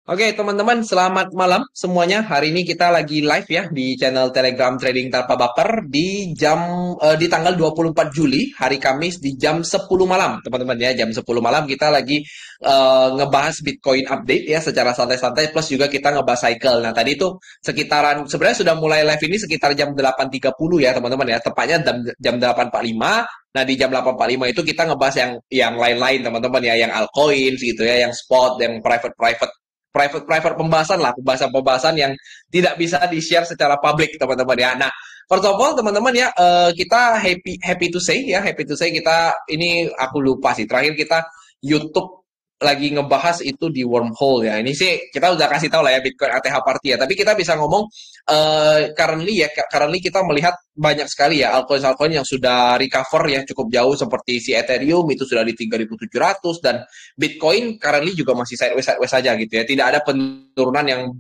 Oke, teman-teman, selamat malam semuanya. Hari ini kita lagi live ya di channel Telegram Trading Tanpa Baper di tanggal 24 Juli, hari Kamis di jam 10 malam, teman-teman ya. Jam 10 malam kita lagi ngebahas Bitcoin update ya secara santai-santai, plus juga kita ngebahas cycle. Nah, tadi itu sekitaran sebenarnya sudah mulai live ini sekitar jam 8.30 ya, teman-teman ya. Tepatnya jam 8.45. Nah, di jam 8.45 itu kita ngebahas yang lain-lain, teman-teman ya, yang altcoins gitu ya, yang spot, yang private pembahasan lah, pembahasan-pembahasan yang tidak bisa di-share secara publik, teman-teman ya. Nah, first of all, teman-teman ya, kita happy to say ya, happy to say kita ini aku lupa sih, terakhir kita YouTube lagi ngebahas itu di wormhole ya. Ini sih kita udah kasih tahu lah ya Bitcoin ATH Party ya. Tapi kita bisa ngomong currently kita melihat banyak sekali ya altcoin-altcoin yang sudah recover ya cukup jauh, seperti si Ethereum itu sudah di 3.700, dan Bitcoin currently juga masih sideways saja gitu ya. Tidak ada penurunan yang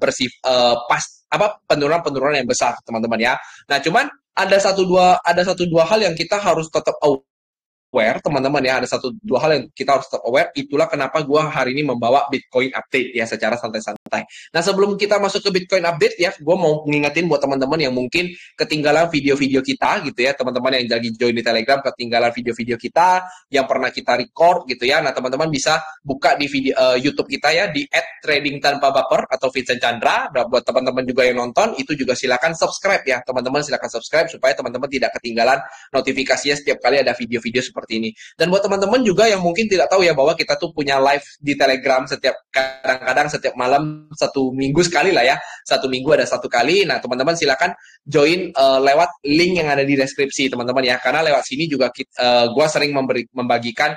penurunan yang besar, teman-teman ya. Nah, cuman ada satu dua hal yang kita harus tetap aware, teman-teman ya. Ada satu dua hal yang kita harus tetap aware. Itulah kenapa gue hari ini membawa Bitcoin update ya secara santai-santai. Nah, sebelum kita masuk ke Bitcoin update ya, gue mau ngingetin buat teman-teman yang mungkin ketinggalan video-video kita gitu ya, teman-teman yang lagi join di Telegram ketinggalan video-video kita yang pernah kita record gitu ya. Nah, teman-teman bisa buka di video YouTube kita ya di @tradingtanpabaper atau Vincent Chandra. Nah, buat teman-teman juga yang nonton itu juga silakan subscribe ya, teman-teman, silakan subscribe supaya teman-teman tidak ketinggalan notifikasinya setiap kali ada video-video seperti ini. Dan buat teman-teman juga yang mungkin tidak tahu ya bahwa kita tuh punya live di Telegram kadang-kadang setiap malam, satu minggu sekali lah ya. Satu minggu ada satu kali. Nah, teman-teman silakan join lewat link yang ada di deskripsi, teman-teman ya. Karena lewat sini juga gue sering membagikan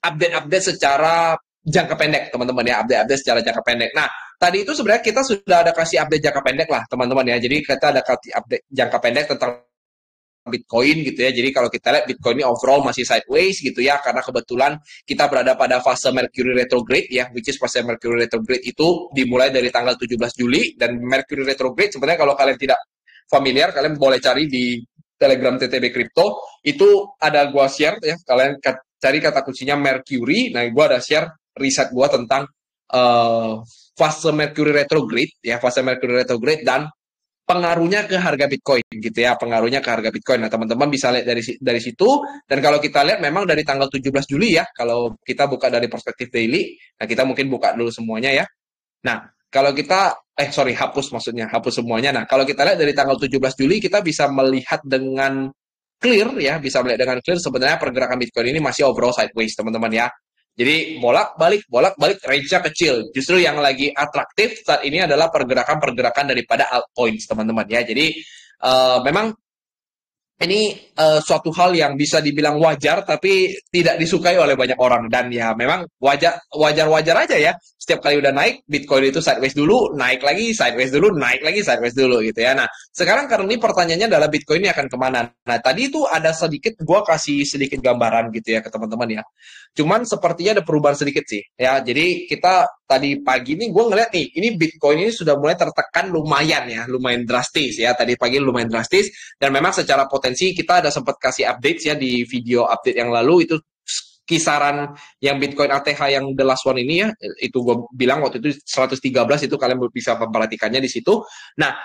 update-update secara jangka pendek, teman-teman ya. Update-update secara jangka pendek. Nah, tadi itu sebenarnya kita sudah ada kasih update jangka pendek lah, teman-teman ya. Jadi kita ada kasih update jangka pendek tentang Bitcoin gitu ya. Jadi kalau kita lihat Bitcoin ini overall masih sideways gitu ya, karena kebetulan kita berada pada fase Mercury retrograde ya, which is fase Mercury retrograde itu dimulai dari tanggal 17 Juli. Dan Mercury retrograde sebenarnya kalau kalian tidak familiar, kalian boleh cari di Telegram TTB Crypto, itu ada gua share ya, kalian cari kata kuncinya Mercury. Nah, gua ada share riset gua tentang fase Mercury retrograde ya, fase Mercury retrograde dan pengaruhnya ke harga Bitcoin gitu ya, pengaruhnya ke harga Bitcoin. Nah, teman-teman bisa lihat dari situ. Dan kalau kita lihat memang dari tanggal 17 Juli ya, kalau kita buka dari perspektif daily, nah kita mungkin buka dulu semuanya ya. Nah, kalau kita hapus, maksudnya hapus semuanya. Nah, kalau kita lihat dari tanggal 17 Juli kita bisa melihat dengan clear ya, bisa melihat dengan clear sebenarnya pergerakan Bitcoin ini masih overall sideways, teman-teman ya. Jadi bolak-balik range-nya kecil. Justru yang lagi atraktif saat ini adalah pergerakan-pergerakan daripada altcoins, teman-teman ya. Jadi memang ini suatu hal yang bisa dibilang wajar tapi tidak disukai oleh banyak orang. Dan ya memang wajar aja ya. Setiap kali udah naik, Bitcoin itu sideways dulu, naik lagi, sideways dulu, naik lagi, sideways dulu gitu ya. Nah, sekarang karena ini pertanyaannya adalah Bitcoin ini akan kemana? Nah, tadi itu ada gua kasih sedikit gambaran gitu ya ke teman-teman ya. Cuman sepertinya ada perubahan sedikit sih ya. Jadi kita tadi pagi nih gue ngeliat nih, ini Bitcoin ini sudah mulai tertekan lumayan ya, lumayan drastis ya. Tadi pagi lumayan drastis, dan memang secara potensi kita ada sempat kasih update ya di video update yang lalu, itu kisaran yang Bitcoin ATH yang the last one ini ya, itu gue bilang waktu itu 113, itu kalian bisa memperhatikannya di situ. Nah,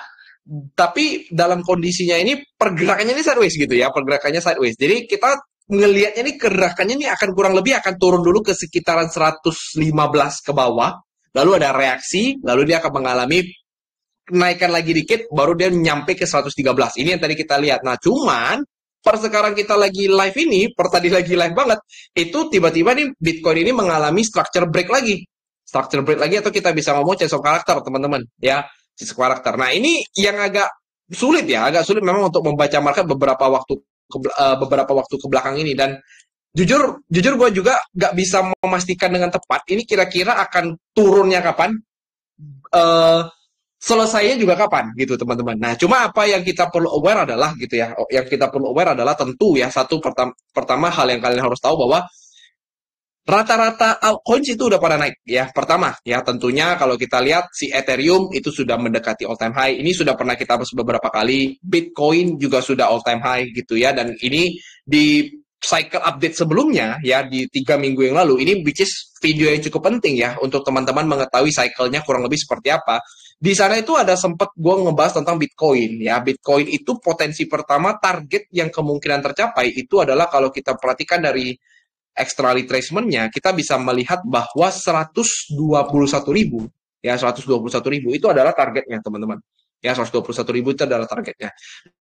tapi dalam kondisinya ini pergerakannya ini sideways gitu ya, pergerakannya sideways. Jadi kita ngelihatnya nih, gerakannya nih akan kurang lebih akan turun dulu ke sekitaran 115 ke bawah, lalu ada reaksi, lalu dia akan mengalami kenaikan lagi dikit, baru dia nyampe ke 113. Ini yang tadi kita lihat. Nah, cuman per sekarang kita lagi live ini, per tadi lagi live banget, itu tiba-tiba nih Bitcoin ini mengalami structure break lagi. Structure break lagi, atau kita bisa ngomong change of character, teman-teman. Ya, change of character. Nah, ini yang agak sulit ya, agak sulit memang untuk membaca market beberapa waktu ke belakang ini. Dan jujur gue juga nggak bisa memastikan dengan tepat ini kira-kira akan turunnya kapan, selesainya juga kapan gitu, teman-teman. Nah, cuma apa yang kita perlu aware adalah gitu ya, yang kita perlu aware adalah tentu ya, pertama hal yang kalian harus tahu bahwa rata-rata altcoins itu udah pada naik ya. Pertama ya, tentunya kalau kita lihat si Ethereum itu sudah mendekati all time high. Ini sudah pernah kita bahas beberapa kali. Bitcoin juga sudah all time high gitu ya, dan ini di cycle update sebelumnya ya di 3 minggu yang lalu, ini which is video yang cukup penting ya untuk teman-teman mengetahui cycle-nya kurang lebih seperti apa. Di sana itu ada sempat gue ngebahas tentang Bitcoin ya. Bitcoin itu potensi pertama target yang kemungkinan tercapai itu adalah kalau kita perhatikan dari extra retracement-nya, kita bisa melihat bahwa 121.000 ya, 121.000 itu adalah targetnya teman-teman. Ya, 121.000 itu adalah targetnya.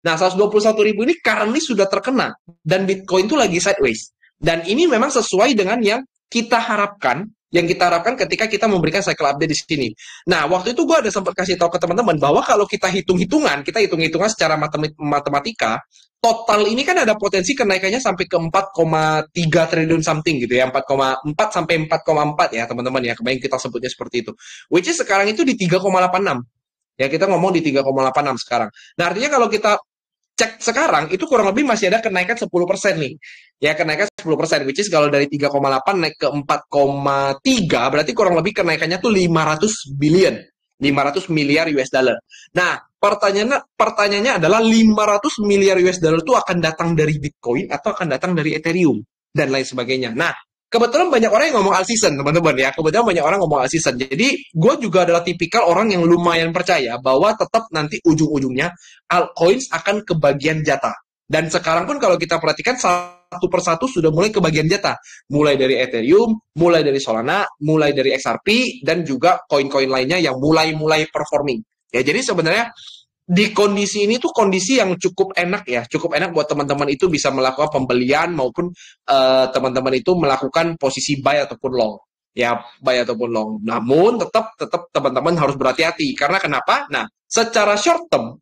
Nah, 121.000 ini currently sudah terkena dan Bitcoin itu lagi sideways. Dan ini memang sesuai dengan yang kita harapkan, ketika kita memberikan cycle update di sini. Nah, waktu itu gue ada sempat kasih tahu ke teman-teman bahwa kalau kita hitung-hitungan secara matematika, total ini kan ada potensi kenaikannya sampai ke 4,3 triliun something gitu ya, 4,4 sampai 4,4 ya teman-teman ya, kebayang kita sebutnya seperti itu. Which is sekarang itu di 3,86. Ya, kita ngomong di 3,86 sekarang. Nah, artinya kalau kita cek sekarang, itu kurang lebih masih ada kenaikan 10% nih. Ya, kenaikan 10%, which is kalau dari 3,8 naik ke 4,3, berarti kurang lebih kenaikannya tuh 500 billion. 500 miliar US dollar. Nah, pertanyaannya adalah 500 miliar US dollar itu akan datang dari Bitcoin atau akan datang dari Ethereum dan lain sebagainya. Nah, kebetulan banyak orang yang ngomong all season, teman-teman ya. Kebetulan banyak orang ngomong all season. Jadi, gue juga adalah tipikal orang yang lumayan percaya bahwa tetap nanti ujung-ujungnya altcoins akan kebagian jatah. Dan sekarang pun kalau kita perhatikan satu persatu sudah mulai kebagian jatah. Mulai dari Ethereum, mulai dari Solana, mulai dari XRP, dan juga koin-koin lainnya yang mulai performing. Ya, jadi sebenarnya di kondisi ini tuh kondisi yang cukup enak ya, cukup enak buat teman-teman itu bisa melakukan pembelian maupun teman-teman itu melakukan posisi buy ataupun long. Ya, buy ataupun long. Namun tetap teman-teman harus berhati-hati karena kenapa? Nah, secara short term,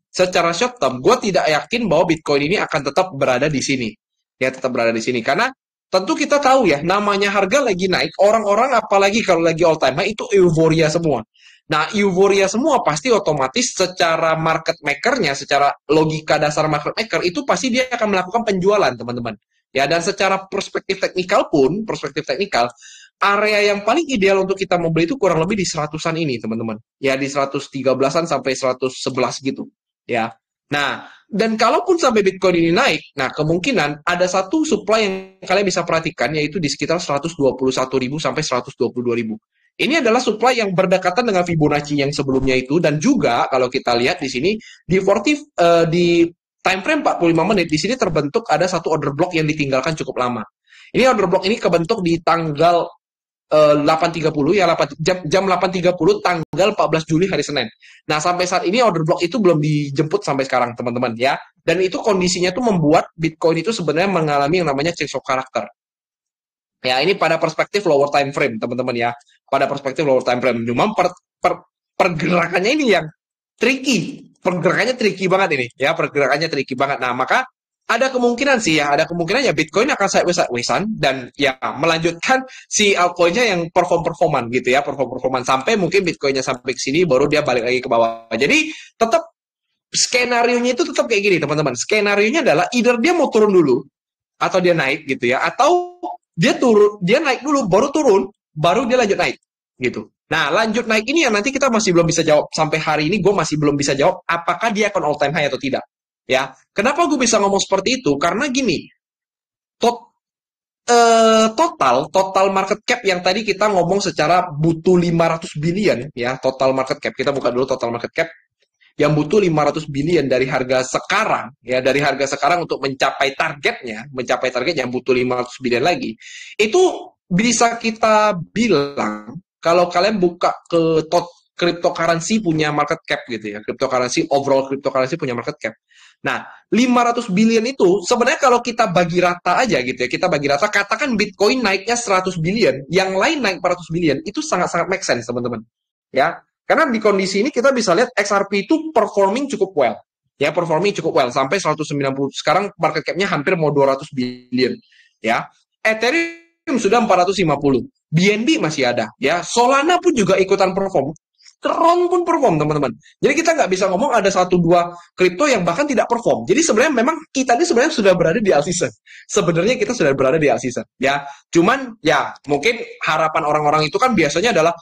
gue tidak yakin bahwa Bitcoin ini akan tetap berada di sini. Ya, tetap berada di sini karena tentu kita tahu ya, namanya harga lagi naik, orang-orang apalagi kalau lagi all time high itu euforia semua. Nah, euforia semua pasti otomatis secara market maker-nya, secara logika dasar market maker, itu pasti dia akan melakukan penjualan, teman-teman. Ya, dan secara perspektif teknikal, area yang paling ideal untuk kita membeli itu kurang lebih di 100-an ini, teman-teman. Ya, di 113-an sampai 111 gitu. Ya. Nah, dan kalaupun sampai Bitcoin ini naik, nah kemungkinan ada satu supply yang kalian bisa perhatikan, yaitu di sekitar 121.000 sampai 122.000. Ini adalah supply yang berdekatan dengan Fibonacci yang sebelumnya itu, dan juga kalau kita lihat di sini di di time frame 45 menit di sini terbentuk ada satu order block yang ditinggalkan cukup lama. Ini order block ini kebentuk di tanggal 8.30 ya, jam 8.30 tanggal 14 Juli hari Senin. Nah, sampai saat ini order block itu belum dijemput sampai sekarang, teman-teman ya. Dan itu kondisinya tuh membuat Bitcoin itu sebenarnya mengalami yang namanya change of character. Ya, ini pada perspektif lower time frame, teman-teman ya. Pada perspektif lower time frame. Cuma pergerakannya ini yang tricky. Pergerakannya tricky banget ini. Ya, pergerakannya tricky banget. Nah, maka ada kemungkinan sih ya, Bitcoin akan sideways-an dan ya melanjutkan si altcoin-nya yang performan gitu ya, performan sampai mungkin Bitcoin-nya sampai ke sini baru dia balik lagi ke bawah. Jadi tetap skenario-nya itu tetap kayak gini, teman-teman. Skenario-nya adalah either dia mau turun dulu atau dia naik gitu ya, atau dia naik dulu baru turun, baru dia lanjut naik gitu. Nah, lanjut naik ini yang nanti kita masih belum bisa jawab. Sampai hari ini gue masih belum bisa jawab apakah dia akan all time high atau tidak. Ya, kenapa gue bisa ngomong seperti itu? Karena gini, total market cap yang tadi kita ngomong secara butuh 500 billion ya, total market cap. Kita buka dulu total market cap yang butuh 500 billion dari harga sekarang ya, dari harga sekarang untuk mencapai targetnya yang butuh 500 billion lagi. Itu bisa kita bilang kalau kalian buka ke cryptocurrency punya market cap gitu ya, overall cryptocurrency punya market cap. Nah, 500 billion itu sebenarnya kalau kita bagi rata aja gitu ya, katakan Bitcoin naiknya 100 billion, yang lain naik 400 billion, itu sangat-sangat make sense, teman-teman. Ya, karena di kondisi ini kita bisa lihat XRP itu performing cukup well. Ya, sampai 190. Sekarang market cap-nya hampir mau 200 billion. Ya, Ethereum sudah 450. BNB masih ada. Ya, Solana pun juga ikutan perform. Tron pun perform, teman-teman. Jadi kita nggak bisa ngomong ada 1-2 kripto yang bahkan tidak perform. Jadi sebenarnya memang kita ini sebenarnya sudah berada di all season. Sebenarnya kita sudah berada di all season. Ya, cuman ya mungkin harapan orang-orang itu kan biasanya adalah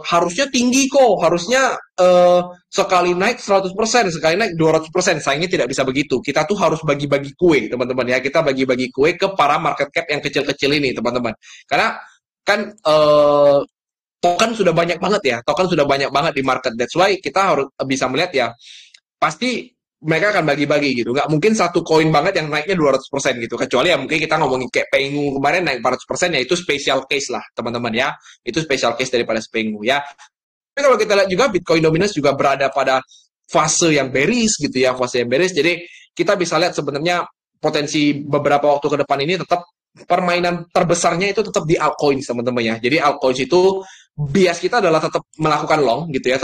harusnya tinggi kok, harusnya sekali naik 100%, sekali naik 200%. Sayangnya tidak bisa begitu. Kita tuh harus bagi-bagi kue, teman-teman ya. Kita bagi-bagi kue ke para market cap yang kecil-kecil ini, teman-teman. Karena kan token sudah banyak banget ya. Token sudah banyak banget di market. That's why kita harus bisa melihat ya, pasti mereka akan bagi-bagi gitu. Nggak mungkin satu koin banget yang naiknya 200% gitu. Kecuali ya mungkin kita ngomongin kayak Pengu kemarin naik 400%, ya itu special case lah, teman-teman ya. Itu special case daripada Pengu ya. Tapi kalau kita lihat juga Bitcoin Dominance juga berada pada fase yang bearish gitu ya, fase yang bearish. Jadi kita bisa lihat sebenarnya potensi beberapa waktu ke depan ini tetap permainan terbesarnya itu tetap di altcoins, teman-teman ya. Jadi altcoins itu bias kita adalah tetap melakukan long gitu ya,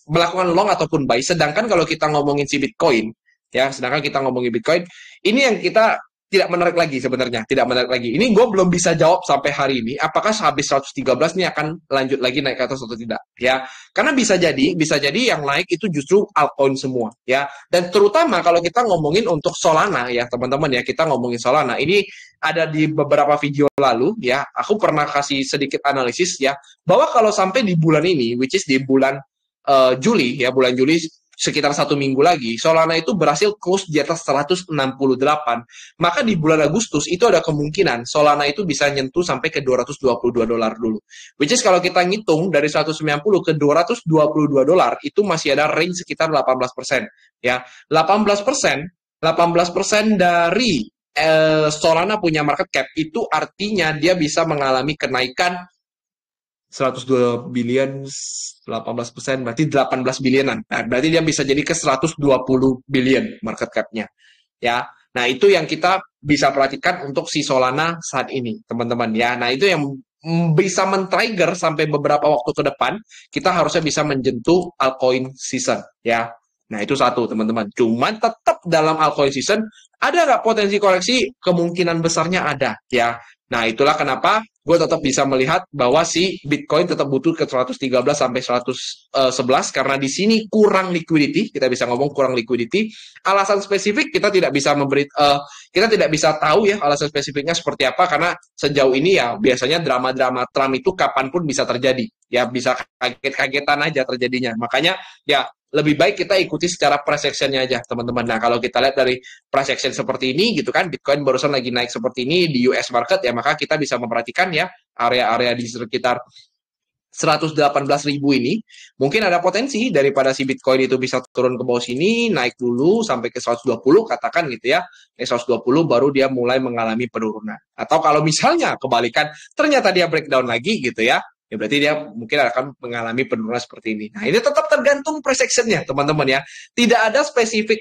melakukan long ataupun buy. Sedangkan kalau kita ngomongin si Bitcoin ya, sedangkan kita ngomongin Bitcoin, ini yang kita tidak menarik lagi sebenarnya, tidak menarik lagi. Ini gue belum bisa jawab sampai hari ini, apakah habis 113 ini akan lanjut lagi naik ke atas atau tidak, ya. Karena bisa jadi yang naik itu justru altcoin semua, ya. Dan terutama kalau kita ngomongin untuk Solana, ya teman-teman ya, kita ngomongin Solana, ini ada di beberapa video lalu, ya. Aku pernah kasih sedikit analisis, ya, bahwa kalau sampai di bulan ini, which is di bulan Juli, ya, bulan Juli, sekitar 1 minggu lagi, Solana itu berhasil close di atas 168, maka di bulan Agustus itu ada kemungkinan Solana itu bisa nyentuh sampai ke $222 dulu. Which is kalau kita ngitung dari 190 ke $222 itu masih ada range sekitar 18%. Ya, 18% dari Solana punya market cap itu artinya dia bisa mengalami kenaikan 102 billion, 18%, berarti 18 billion-an. Nah, berarti dia bisa jadi ke 120 billion market cap-nya. Ya. Nah, itu yang kita bisa perhatikan untuk si Solana saat ini, teman-teman. Ya. Nah, itu yang bisa men-trigger sampai beberapa waktu ke depan, kita harusnya bisa menjentuh altcoin season. Ya. Nah, itu satu, teman-teman. Cuman tetap dalam altcoin season, ada nggak potensi koreksi? Kemungkinan besarnya ada. Ya. Nah, itulah kenapa gue tetap bisa melihat bahwa si Bitcoin tetap butuh ke 113 sampai 111 karena di sini kurang liquidity, kita bisa ngomong kurang liquidity. Alasan spesifik kita tidak bisa kita tidak bisa tahu ya alasan spesifiknya seperti apa karena sejauh ini ya biasanya drama-drama Trump itu kapanpun bisa terjadi. Ya bisa kaget-kagetan aja terjadinya. Makanya ya lebih baik kita ikuti secara price action-nya aja, teman-teman. Nah, kalau kita lihat dari price action seperti ini, gitu kan, Bitcoin barusan lagi naik seperti ini di US market, ya maka kita bisa memperhatikan ya, area-area di sekitar 118.000 ini, mungkin ada potensi daripada si Bitcoin itu bisa turun ke bawah sini, naik dulu sampai ke 120, katakan gitu ya, ke 120 baru dia mulai mengalami penurunan. Atau kalau misalnya kebalikan, ternyata dia breakdown lagi gitu ya, ya berarti dia mungkin akan mengalami penurunan seperti ini. Nah, ini tetap tergantung price action-nya, teman-teman ya. Tidak ada spesifik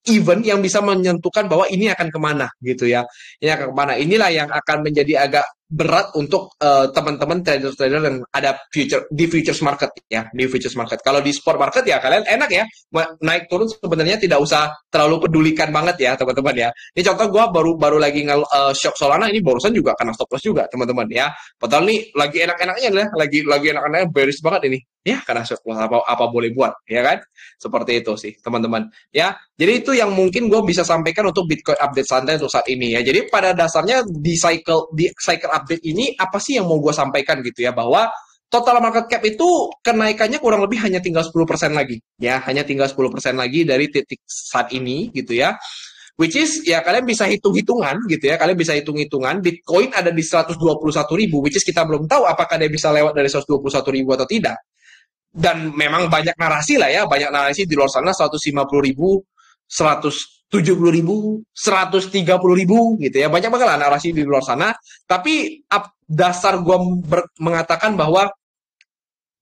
event yang bisa menentukan bahwa ini akan kemana gitu ya. Ini akan kemana. Inilah yang akan menjadi agak berat untuk teman-teman trader-trader yang ada di futures market ya, di futures market. Kalau di spot market ya kalian enak ya, naik turun sebenarnya tidak usah terlalu pedulikan banget ya teman-teman ya. Ini contoh gue baru lagi shock Solana, ini barusan juga kena stop loss juga teman-teman ya. Padahal nih lagi enak-enaknya lah, lagi enak-enaknya bearish banget ini. Ya karena shock loss apa boleh buat ya kan, seperti itu sih teman-teman ya. Jadi itu yang mungkin gue bisa sampaikan untuk Bitcoin update santai untuk saat ini ya. Jadi pada dasarnya di cycle update ini apa sih yang mau gue sampaikan gitu ya, bahwa total market cap itu kenaikannya kurang lebih hanya tinggal 10% lagi ya, hanya tinggal 10% lagi dari titik saat ini gitu ya. Which is ya kalian bisa hitung-hitungan gitu ya, kalian bisa hitung-hitungan Bitcoin ada di 121.000, which is kita belum tahu apakah dia bisa lewat dari 121.000 atau tidak. Dan memang banyak narasi lah ya, banyak narasi di luar sana 150.000, 170.000, 130.000 gitu ya, banyak banget lah narasi di luar sana. Tapi dasar gue mengatakan bahwa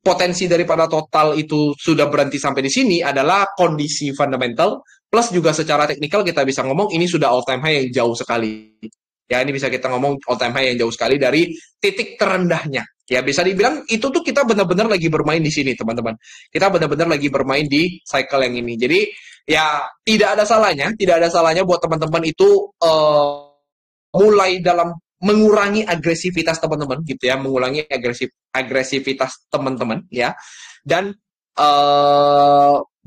potensi daripada total itu sudah berhenti sampai di sini adalah kondisi fundamental plus juga secara teknikal kita bisa ngomong ini sudah all time high yang jauh sekali. Ya ini bisa kita ngomong all time high yang jauh sekali dari titik terendahnya. Ya bisa dibilang itu tuh kita benar-benar lagi bermain di sini teman-teman. Kita benar-benar lagi bermain di cycle yang ini. Jadi ya tidak ada salahnya buat teman-teman itu mulai dalam mengurangi agresivitas teman-teman gitu ya, mengurangi agresivitas teman-teman ya. Dan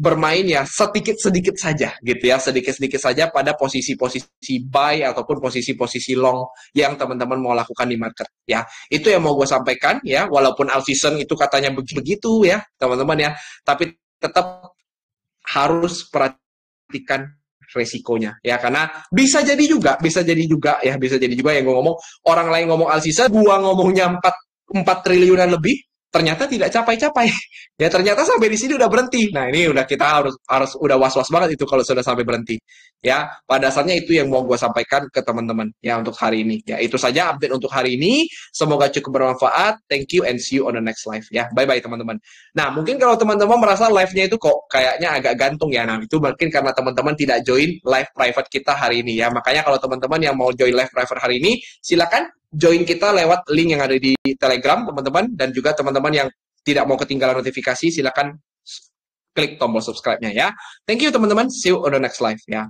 bermain ya sedikit-sedikit saja gitu ya, sedikit-sedikit saja pada posisi-posisi buy ataupun posisi-posisi long yang teman-teman mau lakukan di market ya. Itu yang mau gue sampaikan ya, walaupun Alvison itu katanya begitu ya teman-teman ya, tapi tetap harus perhatikan resikonya ya, karena bisa jadi juga yang gue ngomong, orang lain ngomong Alsisa, gua ngomongnya 4 triliunan lebih, ternyata tidak capai-capai. Ya ternyata sampai di sini udah berhenti. Nah, ini udah kita harus udah was-was banget itu kalau sudah sampai berhenti. Ya, pada dasarnya itu yang mau gue sampaikan ke teman-teman ya untuk hari ini. Ya, itu saja update untuk hari ini. Semoga cukup bermanfaat. Thank you and see you on the next live ya. Bye-bye teman-teman. Nah, mungkin kalau teman-teman merasa live-nya itu kok kayaknya agak gantung ya. Nah, itu mungkin karena teman-teman tidak join live private kita hari ini ya. Makanya kalau teman-teman yang mau join live private hari ini, silakan join kita lewat link yang ada di Telegram, teman-teman. Dan juga teman-teman yang tidak mau ketinggalan notifikasi, silakan klik tombol subscribe-nya ya. Thank you, teman-teman. See you on the next live ya.